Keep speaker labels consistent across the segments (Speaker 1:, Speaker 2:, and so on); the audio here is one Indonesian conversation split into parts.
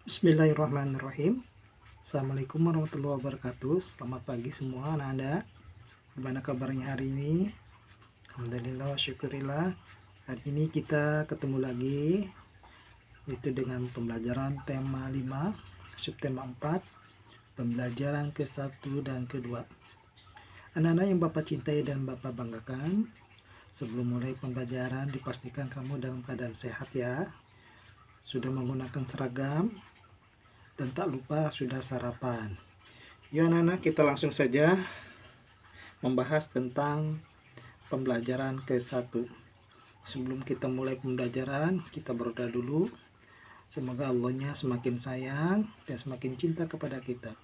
Speaker 1: Bismillahirrahmanirrahim. Assalamualaikum warahmatullahi wabarakatuh. Selamat pagi semua anak-anak. Gimana kabarnya hari ini? Alhamdulillah wa syukurillah. Hari ini kita ketemu lagi, itu dengan pembelajaran tema 5, subtema 4, pembelajaran ke-1 dan ke-2. Anak-anak yang Bapak cintai dan Bapak banggakan, sebelum mulai pembelajaran dipastikan kamu dalam keadaan sehat ya. Sudah menggunakan seragam, dan tak lupa sudah sarapan. Yuk anak-anak, kita langsung saja membahas tentang pembelajaran ke-1. Sebelum kita mulai pembelajaran, kita berdoa dulu. Semoga Allahnya semakin sayang dan semakin cinta kepada kita.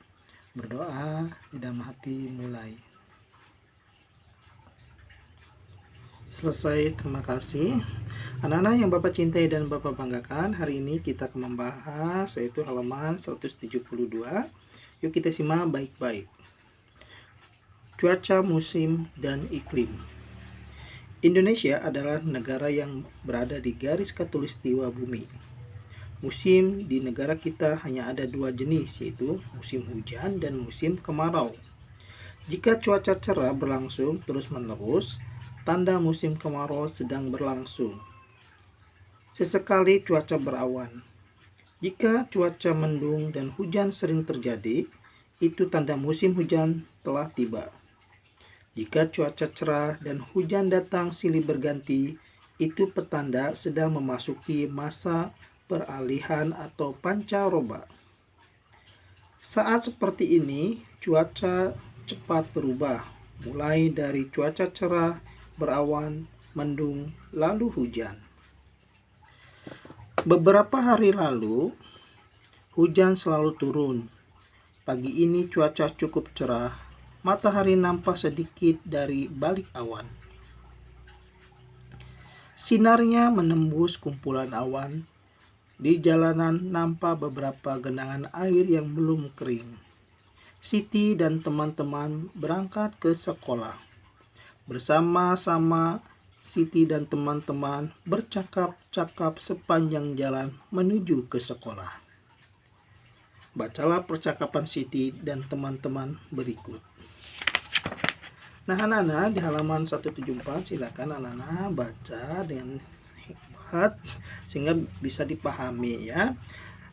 Speaker 1: Berdoa di dalam hati mulai. Selesai, terima kasih. Anak-anak yang Bapak cintai dan Bapak banggakan, hari ini kita akan membahas yaitu halaman 172. Yuk kita simak baik-baik. Cuaca, musim, dan iklim. Indonesia adalah negara yang berada di garis khatulistiwa bumi. Musim di negara kita hanya ada dua jenis, yaitu musim hujan dan musim kemarau. Jika cuaca cerah berlangsung terus-menerus, tanda musim kemarau sedang berlangsung. Sesekali cuaca berawan. Jika cuaca mendung dan hujan sering terjadi, itu tanda musim hujan telah tiba. Jika cuaca cerah dan hujan datang silih berganti, itu petanda sedang memasuki masa peralihan atau pancaroba. Saat seperti ini, cuaca cepat berubah, mulai dari cuaca cerah, berawan, mendung, lalu hujan. Beberapa hari lalu, hujan selalu turun. Pagi ini cuaca cukup cerah, matahari nampak sedikit dari balik awan. Sinarnya menembus kumpulan awan. Di jalanan nampak beberapa genangan air yang belum kering. Siti dan teman-teman berangkat ke sekolah. Bersama-sama Siti dan teman-teman bercakap-cakap sepanjang jalan menuju ke sekolah. Bacalah percakapan Siti dan teman-teman berikut. Nah anak-anak, di halaman 174 silakan anak-anak baca dengan hikmat sehingga bisa dipahami ya.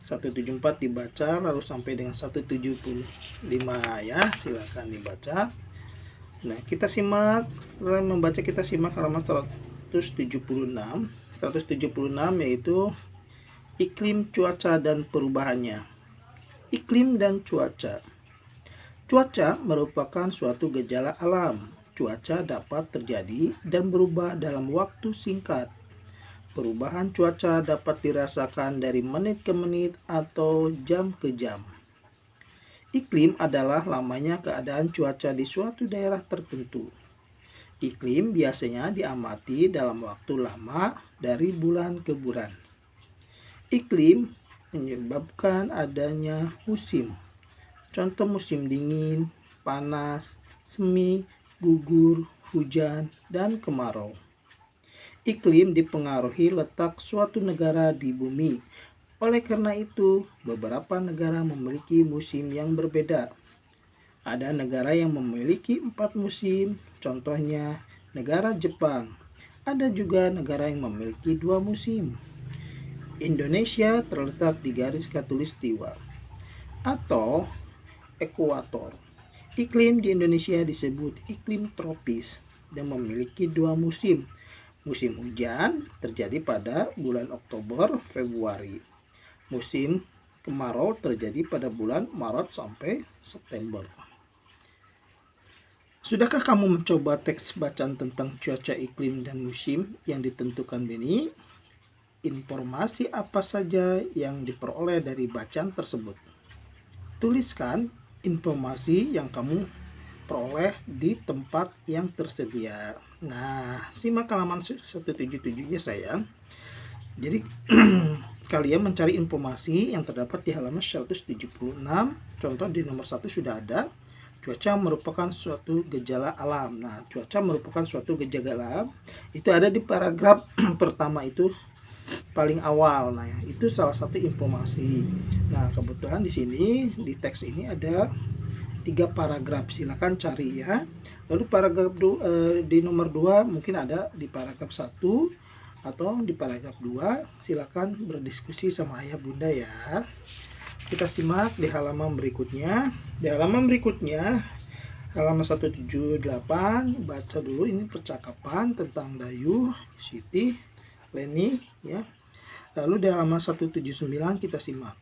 Speaker 1: 174 dibaca lalu sampai dengan 175 ya, silakan dibaca. Nah, kita simak, setelah membaca kita simak halaman 176. 176 yaitu iklim, cuaca, dan perubahannya. Iklim dan cuaca. Cuaca merupakan suatu gejala alam. Cuaca dapat terjadi dan berubah dalam waktu singkat. Perubahan cuaca dapat dirasakan dari menit ke menit atau jam ke jam. Iklim adalah lamanya keadaan cuaca di suatu daerah tertentu. Iklim biasanya diamati dalam waktu lama dari bulan ke bulan. Iklim menyebabkan adanya musim. Contoh musim dingin, panas, semi, gugur, hujan, dan kemarau. Iklim dipengaruhi letak suatu negara di bumi. Oleh karena itu, beberapa negara memiliki musim yang berbeda. Ada negara yang memiliki 4 musim, contohnya negara Jepang. Ada juga negara yang memiliki 2 musim. Indonesia terletak di garis khatulistiwa atau ekuator. Iklim di Indonesia disebut iklim tropis dan memiliki 2 musim. Musim hujan terjadi pada bulan Oktober, Februari. Musim kemarau terjadi pada bulan Maret sampai September. Sudahkah kamu mencoba teks bacaan tentang cuaca, iklim, dan musim yang ditentukan ini? Informasi apa saja yang diperoleh dari bacaan tersebut? Tuliskan informasi yang kamu peroleh di tempat yang tersedia. Nah, simak halaman 177-nya sayang. Jadi kalian mencari informasi yang terdapat di halaman 176. Contoh di nomor 1 sudah ada. Cuaca merupakan suatu gejala alam. Nah, cuaca merupakan suatu gejala alam. Itu ada di paragraf pertama itu paling awal. Nah, itu salah satu informasi. Nah, kebetulan di sini di teks ini ada 3 paragraf. Silakan cari ya. Lalu paragraf di nomor 2 mungkin ada di paragraf 1 atau di paragraf 2. Silakan berdiskusi sama ayah bunda ya. Kita simak di halaman berikutnya. Di halaman berikutnya halaman 178, baca dulu ini percakapan tentang Dayu, Siti, Leni ya. Lalu di halaman 179 kita simak.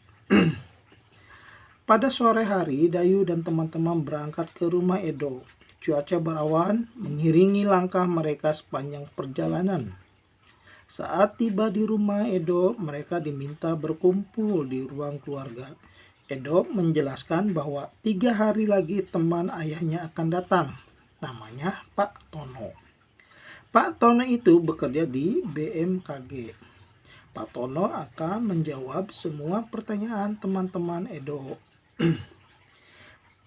Speaker 1: Pada sore hari, Dayu dan teman-teman berangkat ke rumah Edo. Cuaca berawan mengiringi langkah mereka sepanjang perjalanan. Saat tiba di rumah Edo, mereka diminta berkumpul di ruang keluarga. Edo menjelaskan bahwa 3 hari lagi teman ayahnya akan datang. Namanya Pak Tono. Pak Tono itu bekerja di BMKG. Pak Tono akan menjawab semua pertanyaan teman-teman Edo.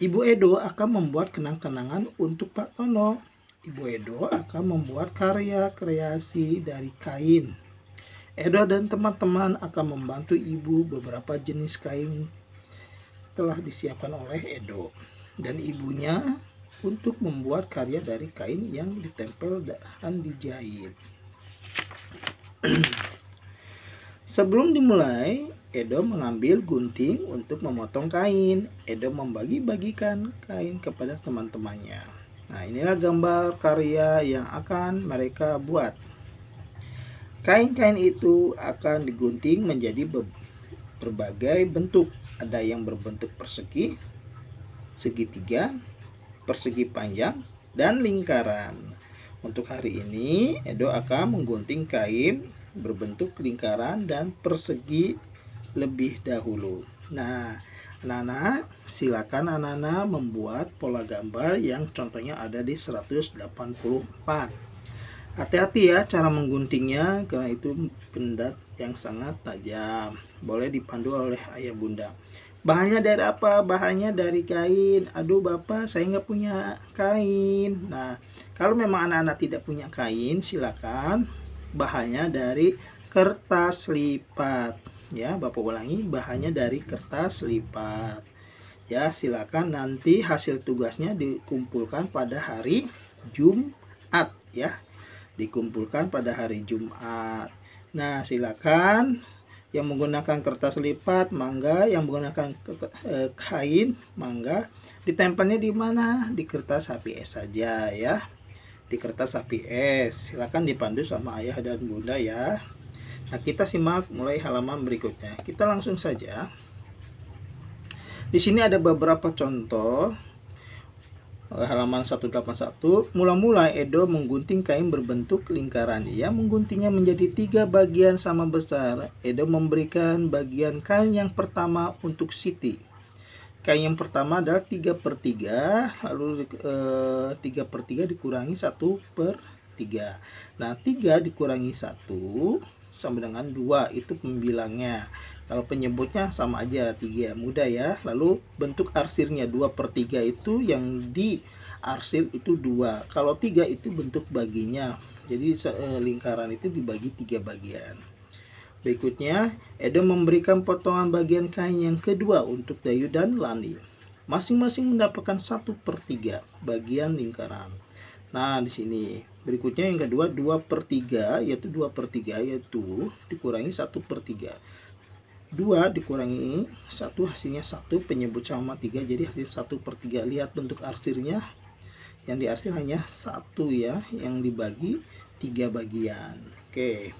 Speaker 1: Ibu Edo akan membuat kenang-kenangan untuk Pak Tono. Ibu Edo akan membuat karya kreasi dari kain. Edo dan teman-teman akan membantu ibu beberapa jenis kain telah disiapkan oleh Edo dan ibunya untuk membuat karya dari kain yang ditempel dan dijahit. Sebelum dimulai, Edo mengambil gunting untuk memotong kain. Edo membagi-bagikan kain kepada teman-temannya. Nah, inilah gambar karya yang akan mereka buat. Kain-kain itu akan digunting menjadi berbagai bentuk. Ada yang berbentuk persegi, segitiga, persegi panjang, dan lingkaran. Untuk hari ini, Edo akan menggunting kain berbentuk lingkaran dan persegi lebih dahulu. Nah, anak-anak, silakan anak-anak membuat pola gambar yang contohnya ada di 184. Hati-hati ya cara mengguntingnya karena itu benda yang sangat tajam. Boleh dipandu oleh ayah bunda. Bahannya dari apa? Bahannya dari kain. Aduh bapak, saya nggak punya kain. Nah, kalau memang anak-anak tidak punya kain, silakan bahannya dari kertas lipat. Ya, bapak ulangi, bahannya dari kertas lipat. Ya, silakan nanti hasil tugasnya dikumpulkan pada hari Jumat ya. Dikumpulkan pada hari Jumat. Nah, silakan yang menggunakan kertas lipat mangga, yang menggunakan kain mangga. Ditempelnya di mana? Di kertas HPS saja ya. Di kertas HPS. Silakan dipandu sama ayah dan bunda ya. Nah, kita simak mulai halaman berikutnya. Kita langsung saja. Di sini ada beberapa contoh. Halaman 181. Mula-mula Edo menggunting kain berbentuk lingkaran. Ia mengguntingnya menjadi 3 bagian sama besar. Edo memberikan bagian kain yang pertama untuk Siti. Kain yang pertama adalah 3/3, lalu 3/3 dikurangi 1/3. Nah, 3 dikurangi 1 sama dengan 2, itu pembilangnya. Kalau penyebutnya sama aja, 3, mudah ya. Lalu bentuk arsirnya 2/3 itu yang di arsir itu 2. Kalau 3 itu bentuk baginya. Jadi lingkaran itu dibagi 3 bagian. Berikutnya, Edo memberikan potongan bagian kain yang kedua untuk Dayu dan Lani. Masing-masing mendapatkan 1/3 bagian lingkaran. Nah, di sini berikutnya yang kedua 2/3 yaitu 2/3 yaitu dikurangi 1/3. 2 dikurangi 1 hasilnya 1, penyebut sama 3 jadi hasil 1/3. Lihat bentuk arsirnya, yang diarsir hanya 1 ya, yang dibagi 3 bagian. Oke,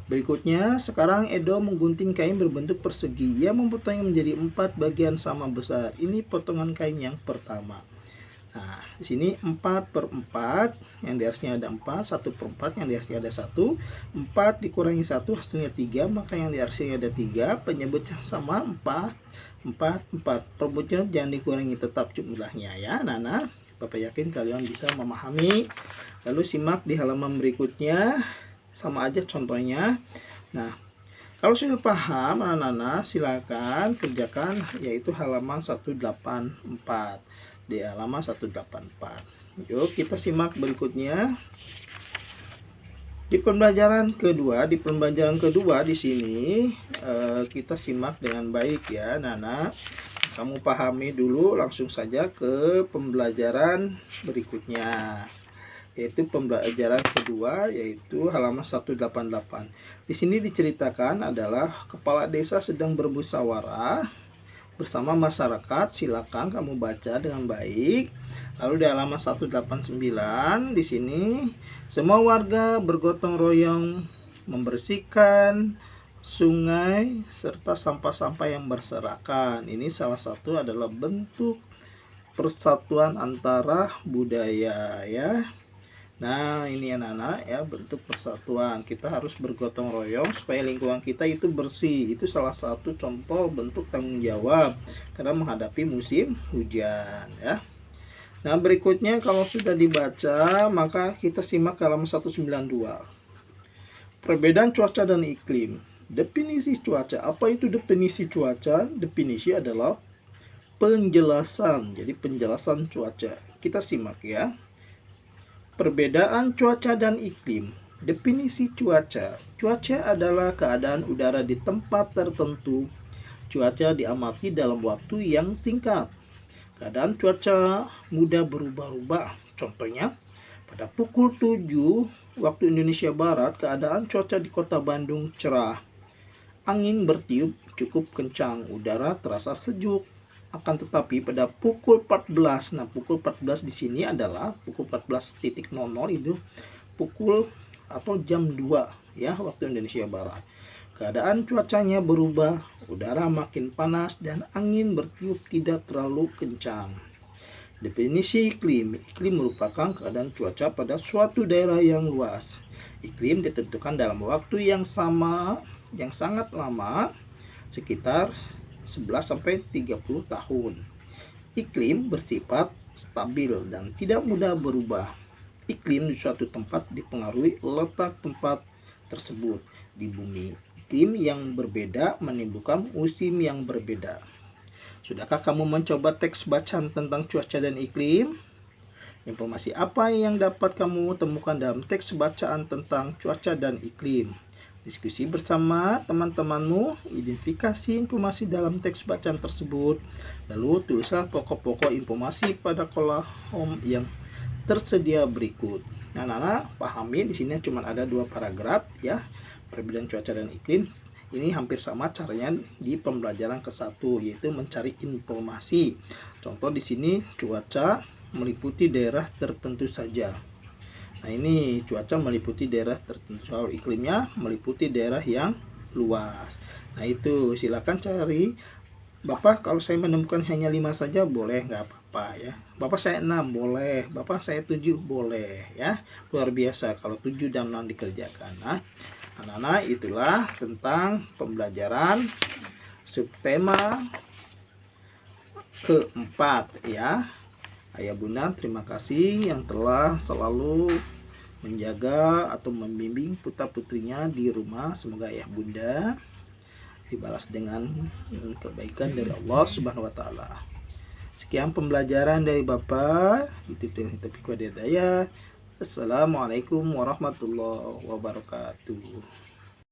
Speaker 1: berikutnya sekarang Edo menggunting kain berbentuk persegi. Ia memotongnya menjadi 4 bagian sama besar. Ini potongan kain yang pertama. Nah, di sini 4/4, yang di arsnya ada 4, 1/4, yang di arsnya ada 1, 4 dikurangi 1 hasilnya 3, maka yang di arsnya ada 3, penyebutnya sama 4, 4, 4. Penyebutnya jangan dikurangi, tetap jumlahnya ya. Nah, Bapak yakin kalian bisa memahami. Lalu simak di halaman berikutnya, sama aja contohnya. Nah, kalau sudah paham anak-anak, silakan kerjakan yaitu halaman 184. Di halaman 184. Yuk kita simak berikutnya. Di pembelajaran kedua di sini kita simak dengan baik ya, Nana. Kamu pahami dulu, langsung saja ke pembelajaran berikutnya, yaitu pembelajaran kedua, yaitu halaman 188. Di sini diceritakan adalah kepala desa sedang bermusyawarah bersama masyarakat. Silakan kamu baca dengan baik. Lalu di halaman 189 di sini semua warga bergotong royong membersihkan sungai serta sampah-sampah yang berserakan. Ini salah satu adalah bentuk persatuan antara budaya ya. Nah, ini anak-anak ya, bentuk persatuan. Kita harus bergotong royong supaya lingkungan kita itu bersih. Itu salah satu contoh bentuk tanggung jawab karena menghadapi musim hujan ya. Nah, berikutnya kalau sudah dibaca, maka kita simak halaman 192. Perbedaan cuaca dan iklim. Definisi cuaca. Apa itu definisi cuaca? Definisi adalah penjelasan. Jadi penjelasan cuaca. Kita simak ya. Perbedaan cuaca dan iklim. Definisi cuaca. Cuaca adalah keadaan udara di tempat tertentu. Cuaca diamati dalam waktu yang singkat. Keadaan cuaca mudah berubah-ubah. Contohnya, pada pukul 7 waktu Indonesia Barat, keadaan cuaca di Kota Bandung cerah. Angin bertiup cukup kencang, udara terasa sejuk. Akan tetapi pada pukul 14, nah pukul 14 di sini adalah pukul 14.00 itu pukul atau jam 2 ya waktu Indonesia Barat. Keadaan cuacanya berubah, udara makin panas dan angin bertiup tidak terlalu kencang. Definisi iklim. Iklim merupakan keadaan cuaca pada suatu daerah yang luas. Iklim ditentukan dalam waktu yang sama, yang sangat lama, sekitar 11-30 tahun. Iklim bersifat stabil dan tidak mudah berubah. Iklim di suatu tempat dipengaruhi letak tempat tersebut di bumi. Iklim yang berbeda menimbulkan musim yang berbeda. Sudahkah kamu mencoba teks bacaan tentang cuaca dan iklim? Informasi apa yang dapat kamu temukan dalam teks bacaan tentang cuaca dan iklim? Diskusi bersama teman-temanmu, identifikasi informasi dalam teks bacaan tersebut, lalu tulislah pokok-pokok informasi pada kolom yang tersedia berikut. Nah, Nana pahami di sini cuma ada 2 paragraf ya. Perbedaan cuaca dan iklim ini hampir sama caranya di pembelajaran ke-1, yaitu mencari informasi. Contoh di sini cuaca meliputi daerah tertentu saja. Nah, ini cuaca meliputi daerah tertentu, soal iklimnya meliputi daerah yang luas. Nah, itu silakan cari. Bapak kalau saya menemukan hanya 5 saja boleh, nggak apa-apa ya. Bapak saya 6 boleh, Bapak saya 7 boleh ya. Luar biasa kalau 7 dan 6 dikerjakan. Nah, anak-anak, itulah tentang pembelajaran subtema ke-4 ya. Ayah bunda terima kasih yang telah selalu menjaga atau membimbing putra putrinya di rumah. Semoga ayah bunda dibalas dengan kebaikan dari Allah Subhanahu wa taala. Sekian pembelajaran dari Bapak. Assalamualaikum warahmatullahi wabarakatuh.